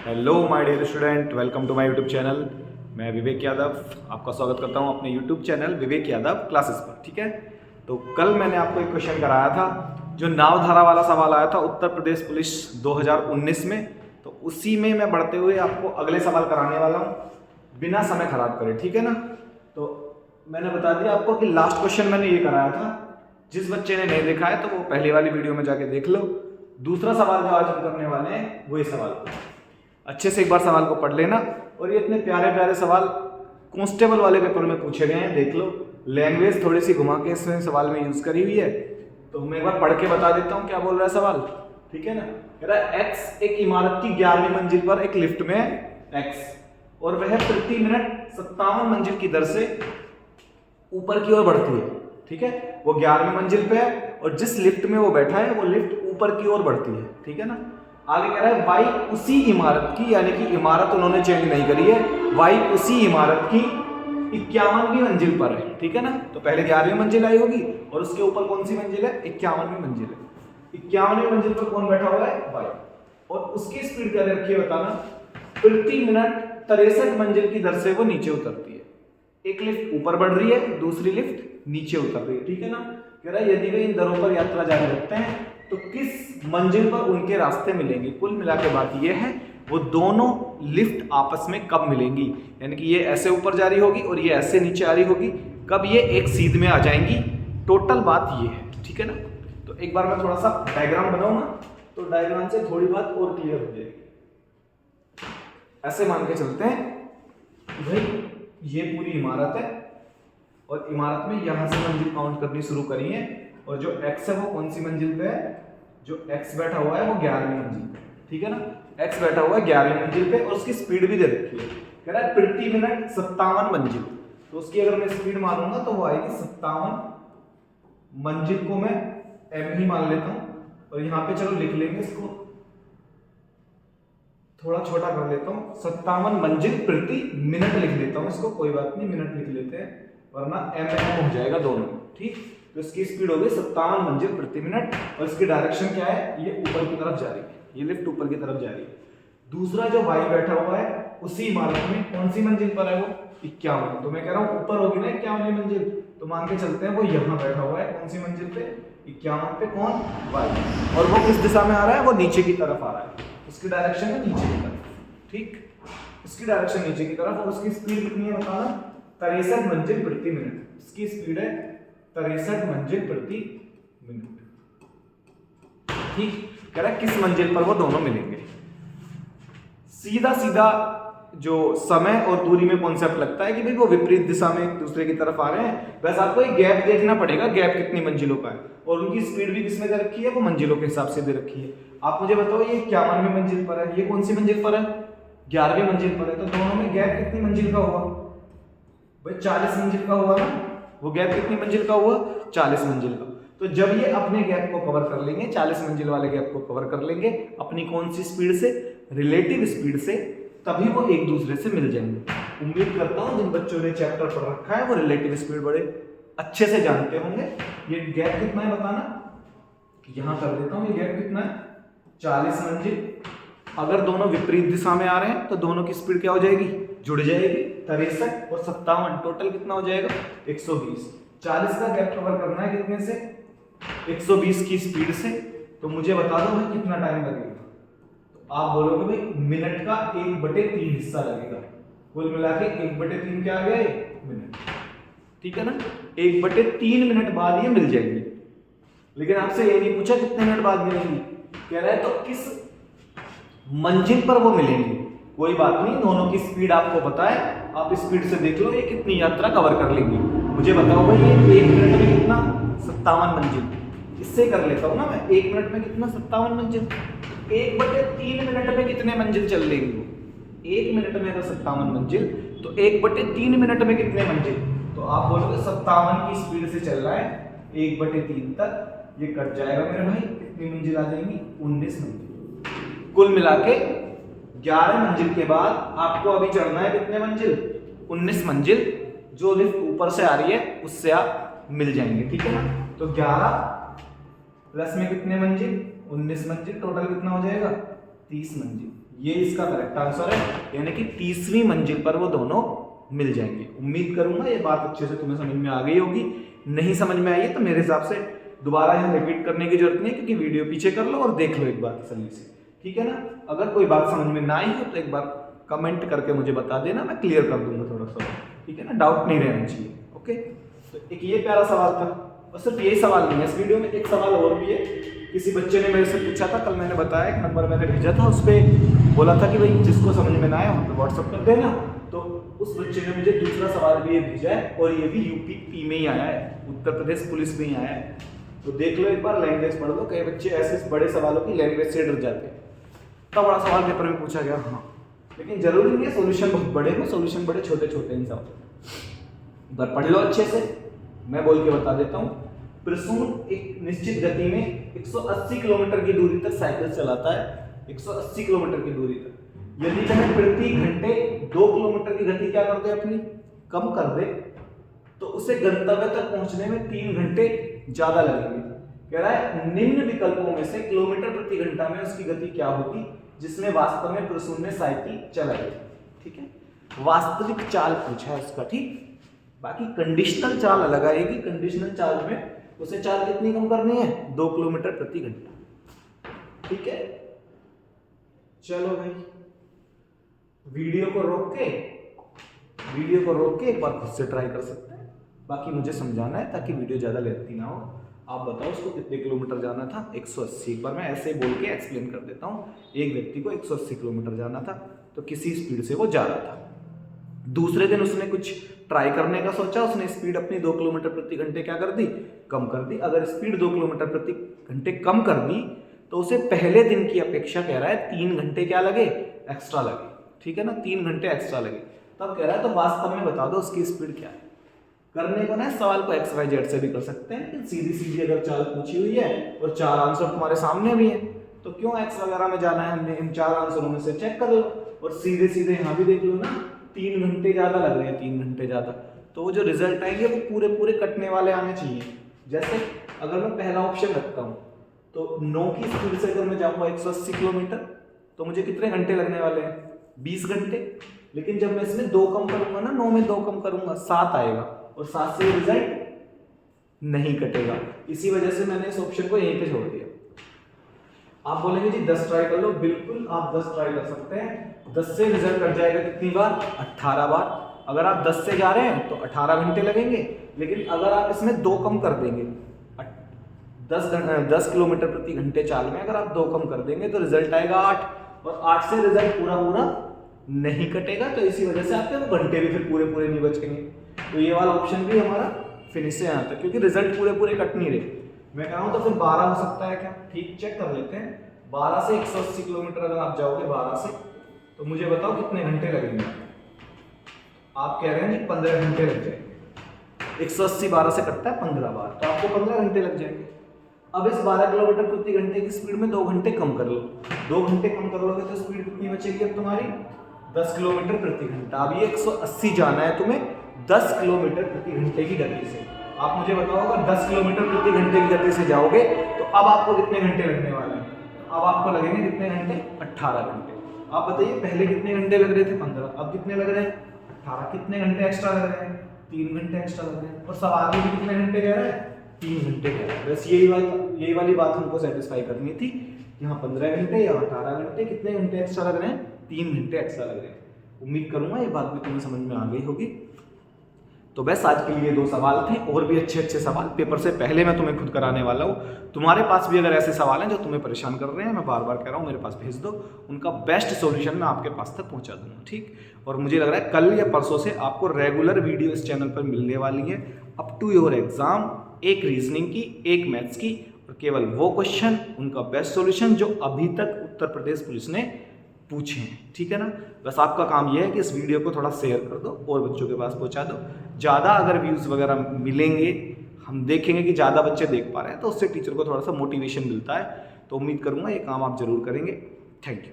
Hello my dear student, welcome to my YouTube channel. मैं विवेक यादव आपका स्वागत करता हूं अपने YouTube channel Vivek Yadav classes पर। ठीक है, तो कल मैंने आपको एक क्वेश्चन कराया था जो नावधारा वाला सवाल आया था उत्तर प्रदेश पुलिस 2019 में। तो उसी में मैं बढ़ते हुए आपको अगले सवाल कराने वाला हूँ बिना समय खराब करे। ठीक है ना, तो मैंने बता दिया आपको कि लास्ट क्वेश्चन मैंने ये कराया था। जिस बच्चे ने नहीं देखा है तो वो पहली वाली वीडियो में जाके देख लो। दूसरा सवाल जो आज हम करने वाले हैं वही सवाल अच्छे से एक बार सवाल को पढ़ लेना। और ये इतने प्यारे प्यारे सवाल कांस्टेबल वाले पेपर में पूछे गए हैं, देख लो। लैंग्वेज थोड़ी सी घुमा के इसमें सवाल में यूज करी हुई है, तो मैं एक बार पढ़ के बता देता हूँ क्या बोल रहा है सवाल। ठीक है ना, कह रहा है एक्स एक इमारत की 11वीं मंजिल पर एक लिफ्ट में एक्स और वह प्रति मिनट 57 मंजिल की दर से ऊपर की ओर बढ़ती है। ठीक है, वो 11वीं मंजिल पे है और जिस लिफ्ट में वो बैठा है वो लिफ्ट ऊपर की ओर बढ़ती है। ठीक है ना, आगे कह रहा है वाई उसी इमारत की, यानी कि इमारत उन्होंने चेंज नहीं करी है, वाई उसी इमारत की 51वीं मंजिल पर है। ठीक है ना, तो पहले 11वीं मंजिल आई होगी और उसके ऊपर कौन सी मंजिल है, 51वीं मंजिल है। 51वीं मंजिल पर कौन बैठा हुआ है, वाई, और उसकी स्पीड क्या रखी है बताना, प्रति मिनट 63 मंजिल की दर से वो नीचे उतरती है। एक लिफ्ट ऊपर बढ़ रही है, दूसरी लिफ्ट नीचे उतर रही है। ठीक है ना, कह रहा है यदि वे इन दरों पर यात्रा जारी रखते हैं तो किस मंजिल पर उनके रास्ते मिलेंगे। कुल मिला के बात यह है वो दोनों लिफ्ट आपस में कब मिलेंगी, यानी कि ये ऐसे ऊपर जा रही होगी और ये ऐसे नीचे आ रही होगी, कब ये एक सीध में आ जाएंगी। टोटल बात ये है। ठीक है ना, तो एक बार मैं थोड़ा सा डायग्राम बनाऊं ना, तो डायग्राम से थोड़ी बात और क्लियर हो जाएगी। ऐसे मान के चलते हैं भाई ये पूरी इमारत है और इमारत में यहां से मंजिल काउंट करनी शुरू करी है और जो x है वो कौन सी मंजिल पे है, जो x बैठा हुआ है वो 11वीं मंजिल पे। ठीक है ना, x बैठा हुआ है 11वीं मंजिल पे और उसकी स्पीड भी दे रखी है, कह रहा है प्रति मिनट 57 मंजिल। तो उसकी अगर मैं स्पीड मानूंगा तो वो आएगी 57 मंजिल को मैं m ही मान लेता हूं और यहाँ पे चलो लिख लेंगे इसको, थोड़ा छोटा कर लेता हूं, 57 मंजिल प्रति मिनट लिख लेता हूं इसको, कोई बात नहीं मिनट लिख लेते हैं वरना mm हो जाएगा दोनों। ठीक, तो इसकी स्पीड हो गई 57 मंजिल प्रति मिनट और इसकी डायरेक्शन क्या है, ये ऊपर की तरफ जा रही है, ये लिफ्ट ऊपर की तरफ जा रही है। दूसरा जो वाई बैठा हुआ है उसी इमारत में कौन सी मंजिल पर है, वो 51। तो मैं कह रहा हूं ऊपर होगी ना 51वीं मंजिल, तो मान के चलते हैं वो यहाँ बैठा हुआ है कौन सी मंजिल पे, 51 पे, कौन, वाई, और वो किस दिशा में आ रहा है, वो नीचे की तरफ आ रहा है, उसकी डायरेक्शन है नीचे की तरफ। ठीक, इसकी डायरेक्शन नीचे की तरफ और उसकी स्पीड कितनी है बताना, 63 मंजिल प्रति मिनट। इसकी स्पीड है 63 मंजिल प्रति मिनट। ठीक, कह रहा है किस मंजिल पर वो दोनों मिलेंगे। सीधा सीधा जो समय और दूरी में कॉन्सेप्ट लगता है कि भाई वो विपरीत दिशा में एक दूसरे की तरफ आ रहे हैं, वैसे आपको एक गैप देखना पड़ेगा, गैप कितनी मंजिलों का है और उनकी स्पीड भी किसमें दे रखी है, वो मंजिलों के हिसाब से दे रखी है। आप मुझे बताओ ये 51वीं मंजिल पर है, ये कौन सी मंजिल पर है, 11वीं मंजिल पर है, तो दोनों में गैप कितनी मंजिल का हुआ भाई, 40 मंजिल का हुआ ना। वो गैप कितनी मंजिल का हुआ, 40 मंजिल का। तो जब ये अपने गैप को कवर कर लेंगे, 40 मंजिल वाले गैप को कवर कर लेंगे अपनी कौन सी स्पीड से, रिलेटिव स्पीड से, तभी वो एक दूसरे से मिल जाएंगे। उम्मीद करता हूं जिन बच्चों ने चैप्टर पढ़ रखा है वो रिलेटिव स्पीड बड़े अच्छे से जानते होंगे। ये गैप कितना है बताना, यहां कर देता हूं, ये गैप कितना है, 40 मंजिल। अगर दोनों विपरीत दिशा में आ रहे हैं तो दोनों की स्पीड क्या हो जाएगी, जुड़ जाएगी, 63 और 57, टोटल कितना हो जाएगा, 120। 40 का गैप कवर करना है कितने से, 120 की स्पीड से। तो मुझे बता दो भाई कितना टाइम लगेगा, तो आप बोलोगे भाई मिनट का 1/3 हिस्सा लगेगा। कुल मिला के 1/3 क्या आ गया, मिनट। ठीक है ना, 1/3 मिनट बाद ये मिल जाएगी। लेकिन आपसे ये नहीं पूछा कितने मिनट बाद मिलेंगी, कह रहा है तो किस मंजिल पर वो मिलेंगे। कोई बात नहीं, दोनों की स्पीड आपको पता है, आप स्पीड से देख लो ये कितनी यात्रा कवर कर लेंगे। मुझे बताओ भाई ये 1 मिनट में कितना, 57 मंजिल। इससे कर लेता हूं ना मैं, 1 मिनट में कितना, 57 मंजिल। 1/3 मिनट में कितने मंजिल चल लेंगे वो, 1 मिनट में अगर 57 मंजिल तो 1/3 मिनट में कितने मंजिल, तो आप बोलोगे 57 की स्पीड से चल रहा है 1/3 तक, ये कट जाएगा मेरे भाई, कितनी मंजिल आ जाएंगी, 19 मंजिल। कुल मिला के 11 मंजिल के बाद आपको अभी चढ़ना है कितने मंजिल, 19 मंजिल। जो लिफ्ट ऊपर से आ रही है उससे आप मिल जाएंगे। ठीक है ना, तो 11 प्लस में कितने मंजिल, 19 मंजिल, टोटल कितना हो जाएगा, 30 मंजिल। ये इसका करेक्ट आंसर है, यानी कि 30वीं मंजिल पर वो दोनों मिल जाएंगे। उम्मीद करूंगा ये बात अच्छे से तुम्हें समझ में आ गई होगी। नहीं समझ में आई है तो मेरे हिसाब से दोबारा यहाँ रिपीट करने की जरूरत नहीं, क्योंकि वीडियो पीछे कर लो और देख लो एक बार तसल्ली से, ठीक है ना। अगर कोई बात समझ में ना आई हो तो एक बार कमेंट करके मुझे बता देना, मैं क्लियर कर दूंगा थोड़ा सा, ठीक है ना, डाउट नहीं रहना चाहिए। ओके, तो एक ये प्यारा सवाल था, और सिर्फ यही सवाल नहीं है इस वीडियो में, एक सवाल और भी है। किसी बच्चे ने मेरे से पूछा था, कल मैंने बताया एक नंबर मैंने भेजा था, उस पर बोला था कि भाई जिसको समझ में ना आया वहाँ पे व्हाट्सअप कर देना। तो उस बच्चे ने मुझे दूसरा सवाल भी ये भेजा है, और ये भी यूपी में ही आया है, उत्तर प्रदेश पुलिस में ही आया है। तो देख लो एक बार, लैंग्वेज पढ़ लो। कई बच्चे ऐसे बड़े सवालों की लैंग्वेज से डर जाते हैं। इतना बड़ा सवाल पेपर में पूछा गया, हाँ, लेकिन जरूरी नहीं है सोल्यूशन बहुत बड़े हो, सोल्यूशन बड़े छोटे छोटे इन सब। पर पढ़ लो अच्छे से, मैं बोल के बता देता हूँ। प्रसून एक निश्चित गति में 180 किलोमीटर की दूरी तक साइकिल चलाता है, 180 किलोमीटर की दूरी तक। यदि वह प्रति घंटे 2 किलोमीटर की गति क्या कर दे, अपनी कम कर दे, तो उसे गंतव्य तक पहुंचने में 3 घंटे ज्यादा लगेंगे। कह रहा है निम्न विकल्पों में से किलोमीटर प्रति घंटा में उसकी गति क्या होगी जिसमें वास्तव में प्रसून ने साइकिल चलाई। ठीक है, वास्तविक चाल पूछा है इसका, ठीक। बाकी कंडीशनल चाल अलग आएगी। कंडीशनल चाल में उसे चाल कितनी कम करनी है, 2 किलोमीटर प्रति घंटा। ठीक है, चलो भाई, वीडियो को रोक के एक बार खुद से ट्राई कर सकते हैं। बाकी मुझे समझाना है ताकि वीडियो ज़्यादा लेती ना हो। आप बताओ उसको कितने किलोमीटर जाना था, 180। एक बार मैं ऐसे ही बोल के एक्सप्लेन कर देता हूँ। एक व्यक्ति को 180 किलोमीटर जाना था, तो किसी स्पीड से वो जा रहा था। दूसरे दिन उसने कुछ ट्राई करने का सोचा, उसने स्पीड अपनी 2 किलोमीटर प्रति घंटे क्या कर दी, कम कर दी। अगर स्पीड 2 किलोमीटर प्रति घंटे कम कर दी तो उसे पहले दिन की अपेक्षा कह रहा है 3 घंटे क्या लगे, एक्स्ट्रा लगे। ठीक है ना, 3 घंटे एक्स्ट्रा लगे। तब कह रहा है तो वास्तव में बता दो उसकी स्पीड क्या है। करने को ना सवाल को XYZ से भी कर सकते हैं, लेकिन सीधी सीधी अगर चाल पूछी हुई है और 4 आंसर तुम्हारे सामने भी है, तो क्यों X वगैरह में जाना है हमने। इन 4 आंसरों में से चेक कर लो और सीधे सीधे यहाँ भी देख लो ना, 3 घंटे ज्यादा लग रहे हैं, 3 घंटे ज्यादा। तो वो जो रिजल्ट आएंगे वो पूरे पूरे कटने वाले आने चाहिए। जैसे अगर मैं पहला ऑप्शन रखता हूँ, तो 9 की स्पीड से अगर मैं जाऊँगा 180 किलोमीटर, तो मुझे कितने घंटे लगने वाले हैं, 20 घंटे। लेकिन जब मैं इसमें 2 कम करूंगा ना, 9 में 2 कम करूंगा, 7 आएगा, और 7 से रिजल्ट नहीं कटेगा। इसी वजह से मैंने इस ऑप्शन को यहीं पे छोड़ दिया। आप बोलेंगे जी 10 ट्राई कर लो, बिल्कुल आप 10 ट्राई कर सकते हैं। 10 से रिजल्ट कट जाएगा कितनी बार, 18 बार। अगर आप 10 से जा रहे हैं तो 18 घंटे लगेंगे, लेकिन अगर आप इसमें 2 कम कर देंगे, 10 किलोमीटर प्रति घंटे चाल में अगर आप 2 कम कर देंगे तो रिजल्ट आएगा 8, और 8 से रिजल्ट पूरा पूरा नहीं कटेगा। तो इसी वजह से आपके वो घंटे भी फिर पूरे पूरे नहीं बचेंगे। तो ये वाला ऑप्शन भी हमारा फिनिश से आता है, क्योंकि रिजल्ट पूरे पूरे कट नहीं रहे। मैं कह रहा हूँ तो फिर 12 हो सकता है क्या, ठीक, चेक कर लेते हैं। 12 से 180 किलोमीटर अगर आप जाओगे 12 से, तो मुझे बताओ कितने घंटे लगेंगे। आप कह रहे हैं जी 15 घंटे लग जाएंगे। 180 12 से कटता है 15 बार, तो आपको 15 घंटे लग जाएंगे। अब इस 12 किलोमीटर प्रति घंटे की स्पीड में 2 घंटे कम कर लो। 2 घंटे कम कर लोगे तो स्पीड कितनी बचेगी अब तुम्हारी, 10 किलोमीटर प्रति घंटा। अब ये 180 जाना है तुम्हें 10 किलोमीटर प्रति घंटे की गति से। आप मुझे बताओ अगर 10 किलोमीटर प्रति घंटे की गति से जाओगे तो अब आपको कितने घंटे लगने वाले हैं। अब आपको लगेंगे कितने घंटे, 18 घंटे। आप बताइए पहले कितने घंटे लग रहे थे, 15, अब कितने लग रहे हैं, 18। कितने घंटे एक्स्ट्रा लग रहे हैं, 3 घंटे एक्स्ट्रा लग रहे हैं। और सवाल में भी कितने घंटे कह रहे हैं, 3 घंटे कह रहे हैं। बस यही वाली बात हमको सेटिस्फाई करनी थी। यहाँ 15 घंटे, यहाँ 18 घंटे, कितने घंटे एक्स्ट्रा लग रहे हैं, 3 घंटे एक्स्ट्रा लग रहे हैं। उम्मीद करूंगा ये बात भी तुम्हें समझ में आ गई होगी। तो बस आज के लिए 2 सवाल थे, और भी अच्छे अच्छे सवाल पेपर से पहले मैं तुम्हें खुद कराने वाला हूँ। तुम्हारे पास भी अगर ऐसे सवाल हैं जो तुम्हें परेशान कर रहे हैं, मैं बार बार कह रहा हूँ मेरे पास भेज दो, उनका बेस्ट सॉल्यूशन मैं आपके पास तक पहुँचा दूंगा, ठीक। और मुझे लग रहा है कल या परसों से आपको रेगुलर वीडियो इस चैनल पर मिलने वाली है, अप टू योर एग्जाम। एक रीजनिंग की, एक मैथ्स की, और केवल वो क्वेश्चन, उनका बेस्ट सॉल्यूशन जो अभी तक उत्तर प्रदेश पुलिस ने पूछे हैं, ठीक है ना। बस आपका काम यह है कि इस वीडियो को थोड़ा शेयर कर दो और बच्चों के पास पहुंचा दो। ज़्यादा अगर व्यूज़ वगैरह मिलेंगे, हम देखेंगे कि ज़्यादा बच्चे देख पा रहे हैं, तो उससे टीचर को थोड़ा सा मोटिवेशन मिलता है। तो उम्मीद करूंगा ये काम आप जरूर करेंगे। Thank you.